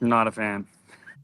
Not a fan.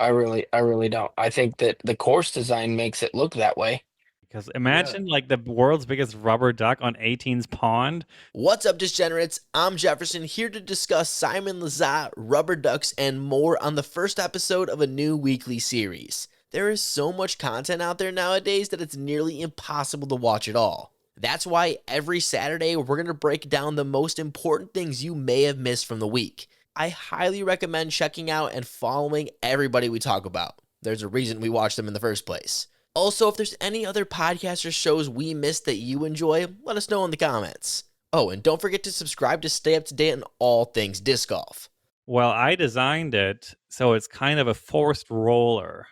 I really don't. I think that the course design makes it look that way. Because Yeah. imagine like the world's biggest rubber duck on 18's pond. What's up, Degenerates? I'm Jefferson, here to discuss Simon Lizotte, rubber ducks, and more on the first episode of a new weekly series. There is so much content out there nowadays that it's nearly impossible to watch it all. That's why every Saturday we're going to break down the most important things you may have missed from the week. I highly recommend checking out and following everybody we talk about. There's a reason we watch them in the first place. Also, if there's any other podcasts or shows we missed that you enjoy, let us know in the comments. Oh, and don't forget to subscribe to stay up to date on all things disc golf. Well, I designed it so it's kind of a forced roller,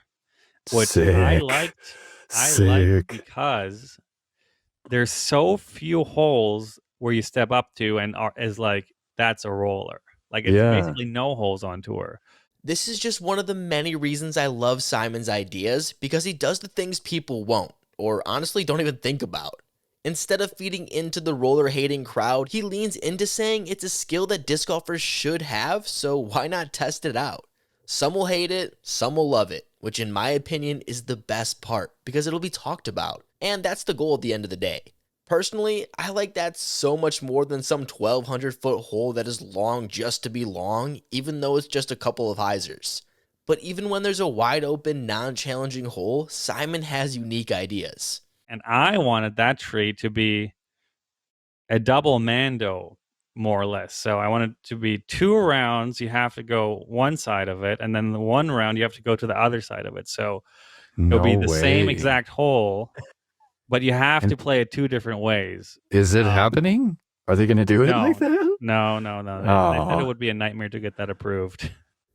which Sick. I liked Sick. because there's so few holes where you step up to and is like that's a roller. Like it's Yeah. basically no holes on tour. This is just one of the many reasons I love Simon's ideas, because he does the things people won't, or honestly don't even think about. Instead of feeding into the roller hating crowd, he leans into saying it's a skill that disc golfers should have, so why not test it out? Some will hate it, some will love it, which in my opinion is the best part, because it'll be talked about. And that's the goal at the end of the day. Personally, I like that so much more than some 1,200-foot hole that is long just to be long, even though it's just a couple of hyzers. But even when there's a wide open, non-challenging hole, Simon has unique ideas. And I wanted that tree to be a double Mando, more or less. So I wanted to be 2 rounds. You have to go one side of it, and then the 1 round you have to go to the other side of it. So it'll No be the same way. exact hole, but you have to And play it 2 different ways. is it happening? Are they going to do it like No, that? no. It Oh, would be a nightmare to get that approved.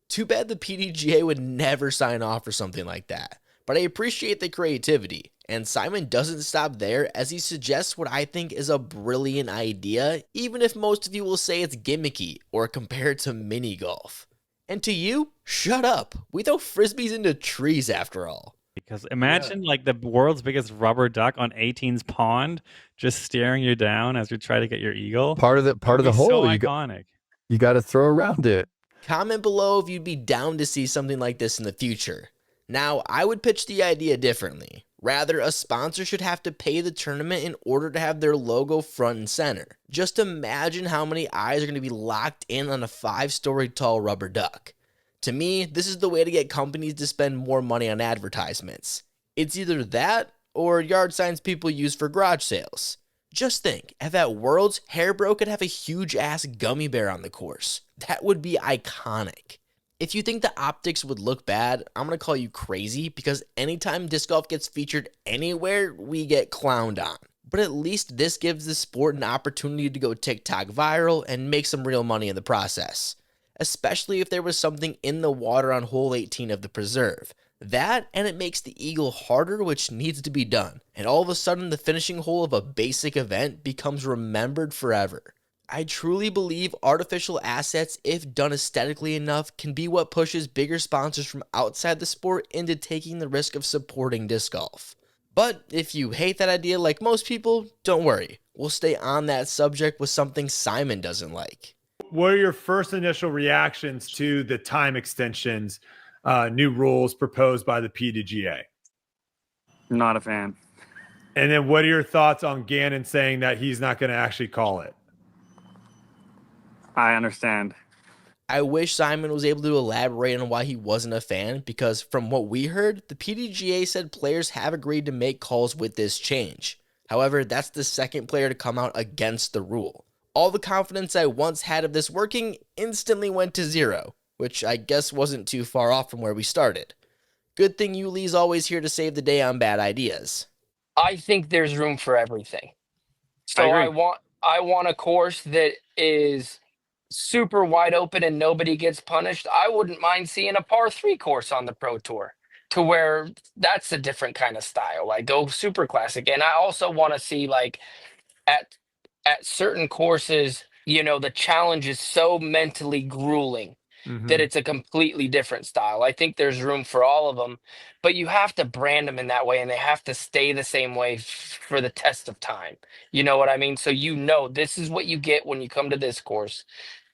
Too bad the PDGA would never sign off for something like that. But I appreciate the creativity, and Simon doesn't stop there as he suggests what I think is a brilliant idea, even if most of you will say it's gimmicky or compare it to mini golf. And to you, shut up. We throw frisbees into trees after all. Because yeah. imagine like the world's biggest rubber duck on 18's pond just staring you down as you try to get your eagle. Part of the It part would of the be so hole iconic. you got to throw around it. Comment below if you'd be down to see something like this in the future. Now, I would pitch the idea differently. Rather, a sponsor should have to pay the tournament in order to have their logo front and center. Just imagine how many eyes are going to be locked in on a 5-story tall rubber duck. To me, this is the way to get companies to spend more money on advertisements. It's either that or yard signs people use for garage sales. Just think, if at Worlds, Hairbro could have a huge ass gummy bear on the course. That would be iconic. If you think the optics would look bad, I'm going to call you crazy, because anytime disc golf gets featured anywhere, we get clowned on. But at least this gives the sport an opportunity to go TikTok viral and make some real money in the process. Especially if there was something in the water on hole 18 of the preserve. That, and it makes the eagle harder, which needs to be done. And all of a sudden, the finishing hole of a basic event becomes remembered forever. I truly believe artificial assets, if done aesthetically enough, can be what pushes bigger sponsors from outside the sport into taking the risk of supporting disc golf. But if you hate that idea like most people, don't worry. We'll stay on that subject with something Simon doesn't like. What are your first initial reactions to the time extensions, new rules proposed by the pdga? Not a fan. And then what are your thoughts on Gannon saying that he's not going to actually call it? I understand. I wish Simon was able to elaborate on why he wasn't a fan, because from what we heard, the PDGA said players have agreed to make calls with this change. However, that's the second player to come out against the rule. All the confidence I once had of this working instantly went to zero, which I guess wasn't too far off from where we started. Good thing Yuli's always here to save the day on bad ideas. I think there's room for everything. I So I agree. want I want a course that is super wide open and nobody gets punished. I wouldn't mind seeing a par 3 course on the pro tour, to where that's a different kind of style. Like go super classic. And I also want to see like at certain courses, the challenge is so mentally grueling that Mm-hmm. it's a completely different style. I think there's room for all of them, but you have to brand them in that way and they have to stay the same way for the test of time. You know what I mean? So this is what you get when you come to this course.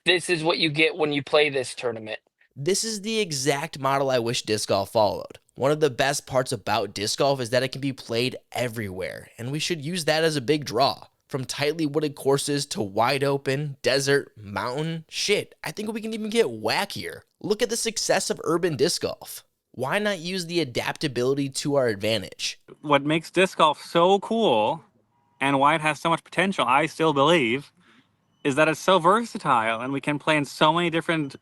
This is what you get when you play this tournament. This is the exact model I wish disc golf followed. One of the best parts about disc golf is that it can be played everywhere, and we should use that as a big draw. From tightly wooded courses to wide open, desert, mountain, shit, I think we can even get wackier. Look at the success of urban disc golf. Why not use the adaptability to our advantage? What makes disc golf so cool and why it has so much potential, I still believe, is that it's so versatile and we can play in so many different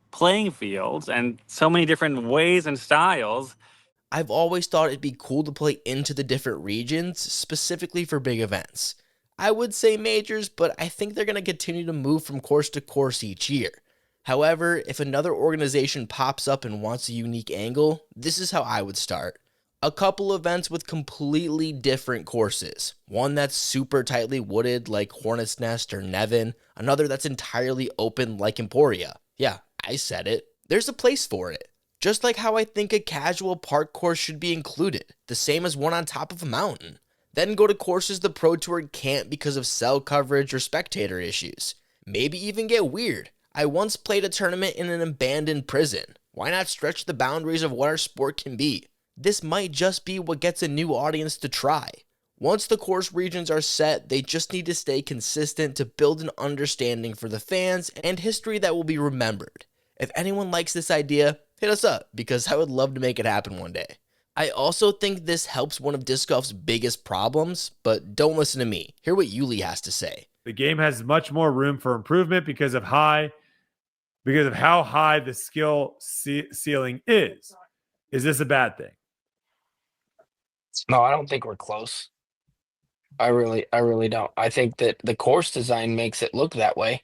playing fields and so many different ways and styles. I've always thought it'd be cool to play into the different regions, specifically for big events. I would say majors, but I think they're going to continue to move from course to course each year. However, if another organization pops up and wants a unique angle, this is how I would start. A couple events with completely different courses. One that's super tightly wooded like Hornet's Nest or Nevin, another that's entirely open like Emporia. Yeah, I said it. There's a place for it. Just like how I think a casual park course should be included, the same as one on top of a mountain. Then go to courses the Pro Tour can't because of cell coverage or spectator issues. Maybe even get weird. I once played a tournament in an abandoned prison. Why not stretch the boundaries of what our sport can be? This might just be what gets a new audience to try. Once the course regions are set, they just need to stay consistent to build an understanding for the fans and history that will be remembered. If anyone likes this idea, hit us up because I would love to make it happen one day. I also think this helps one of disc golf's biggest problems, but don't listen to me. Hear what Yuli has to say. The game has much more room for improvement because of how high the skill ceiling is. Is this a bad thing? No, I don't think we're close. I really don't. I think that the course design makes it look that way.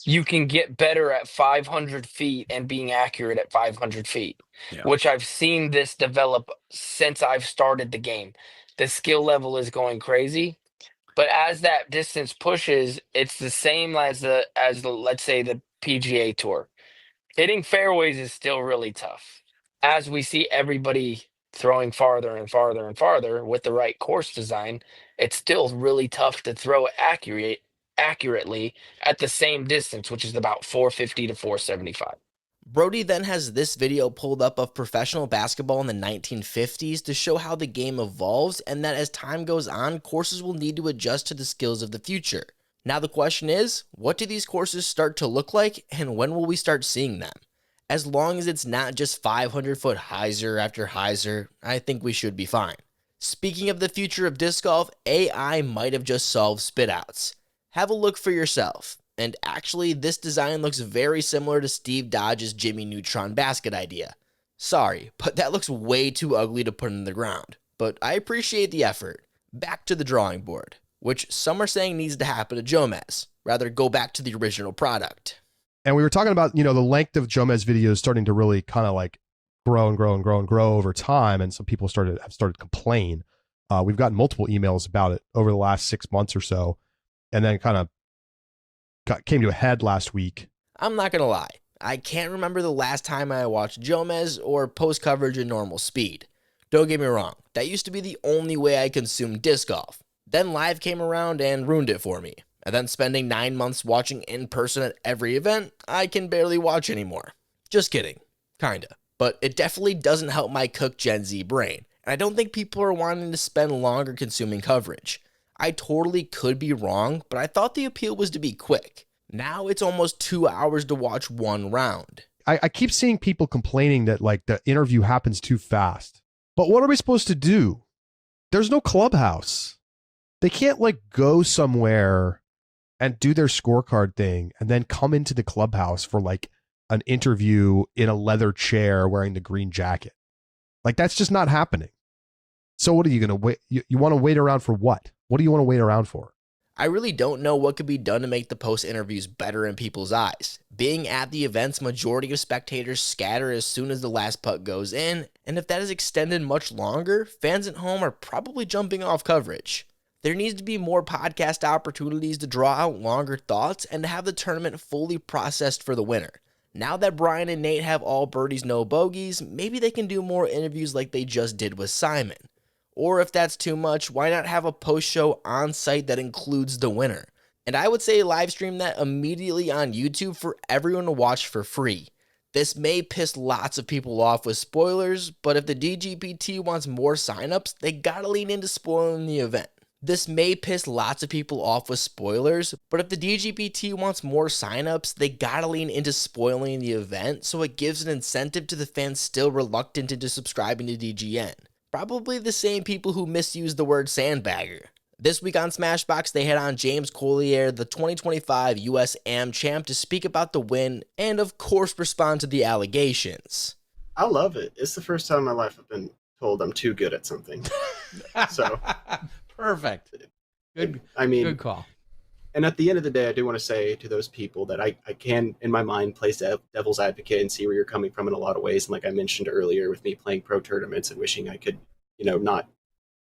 You can get better at 500 feet and being accurate at 500 feet, which I've seen this develop since I've started the game. The skill level is going crazy, but as that distance pushes, it's the same as the let's say the PGA Tour. Hitting fairways is still really tough. As we see everybody throwing farther and farther and farther with the right course design, it's still really tough to throw accurately at the same distance, which is about 450 to 475. Brody then has this video pulled up of professional basketball in the 1950s to show how the game evolves and that as time goes on, courses will need to adjust to the skills of the future. Now the question is, what do these courses start to look like and when will we start seeing them? As long as it's not just 500-foot hyzer after hyzer, I think we should be fine. Speaking of the future of disc golf, AI might have just solved spitouts. Have a look for yourself. And actually, this design looks very similar to Steve Dodge's Jimmy Neutron basket idea. Sorry, but that looks way too ugly to put in the ground. But I appreciate the effort. Back to the drawing board, which some are saying needs to happen to Jomez. Rather go back to the original product. And we were talking about, the length of Jomez videos starting to really kind of like grow and grow and grow and grow over time. And some people have started to complain. We've gotten multiple emails about it over the last 6 months or so. And then kind of came to a head last week. I'm not going to lie. I can't remember the last time I watched Jomez or post coverage in normal speed. Don't get me wrong. That used to be the only way I consumed disc golf. Then live came around and ruined it for me. And then spending 9 months watching in person at every event, I can barely watch anymore. Just kidding. Kinda. But it definitely doesn't help my cook Gen Z brain. And I don't think people are wanting to spend longer consuming coverage. I totally could be wrong, but I thought the appeal was to be quick. Now it's almost 2 hours to watch one round. I keep seeing people complaining that like the interview happens too fast. But what are we supposed to do? There's no clubhouse. They can't like go somewhere and do their scorecard thing and then come into the clubhouse for like an interview in a leather chair wearing the green jacket. Like that's just not happening. So what are you going to wait? You want to wait around for what? What do you want to wait around for? I really don't know what could be done to make the post interviews better in people's eyes. Being at the events, majority of spectators scatter as soon as the last putt goes in, and if that is extended much longer, fans at home are probably jumping off coverage. There needs to be more podcast opportunities to draw out longer thoughts and to have the tournament fully processed for the winner. Now that Brian and Nate have all birdies, no bogeys, maybe they can do more interviews like they just did with Simon. Or if that's too much, why not have a post-show on site that includes the winner? And I would say live stream that immediately on YouTube for everyone to watch for free. This may piss lots of people off with spoilers, but if the dgpt wants more signups, they gotta lean into spoiling the event. This may piss lots of people off with spoilers, but if the dgpt wants more signups, they gotta lean into spoiling the event so it gives an incentive to the fans still reluctant into subscribing to DGN. Probably the same people who misuse the word sandbagger. This week on Smashbox, they had on James Kolier, the 2025 US AM champ, to speak about the win and, of course, respond to the allegations. I love it. It's the first time in my life I've been told I'm too good at something. So perfect. Good. I mean, good call. And at the end of the day, I do want to say to those people that I can, in my mind, play devil's advocate and see where you're coming from in a lot of ways. And like I mentioned earlier, with me playing pro tournaments and wishing I could, not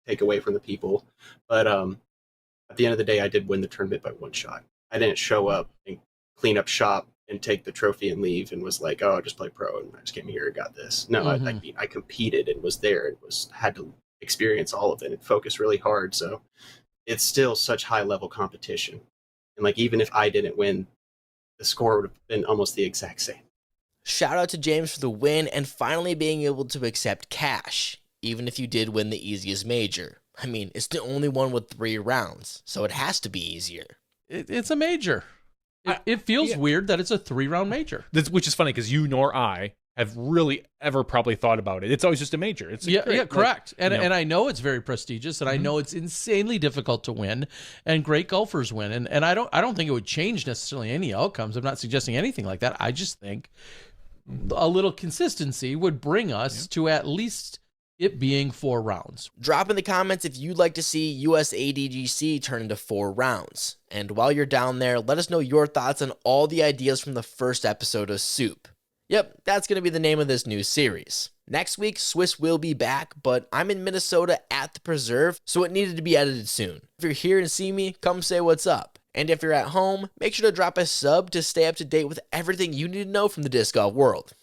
take away from the people. But at the end of the day, I did win the tournament by one shot. I didn't show up and clean up shop and take the trophy and leave and was like, oh, I'll just play pro and I just came here and got this. No, I competed and was there and had to experience all of it and focus really hard. So it's still such high level competition. And like, even if I didn't win, the score would have been almost the exact same. Shout out to James for the win and finally being able to accept cash, even if you did win the easiest major. I mean, it's the only one with 3 rounds, so it has to be easier. It's a major. It feels weird that it's a 3-round major. Which is funny because you nor I have really ever probably thought about it. It's always just a major. It's correct. And I know it's very prestigious, and I know it's insanely difficult to win, and great golfers win. And I don't think it would change necessarily any outcomes. I'm not suggesting anything like that. I just think a little consistency would bring us to at least it being 4 rounds. Drop in the comments if you'd like to see US ADGC turn into 4 rounds. And while you're down there, let us know your thoughts on all the ideas from the first episode of Soup. Yep, that's going to be the name of this new series. Next week, Swiss will be back, but I'm in Minnesota at the Preserve, so it needed to be edited soon. If you're here and see me, come say what's up. And if you're at home, make sure to drop a sub to stay up to date with everything you need to know from the disc golf world.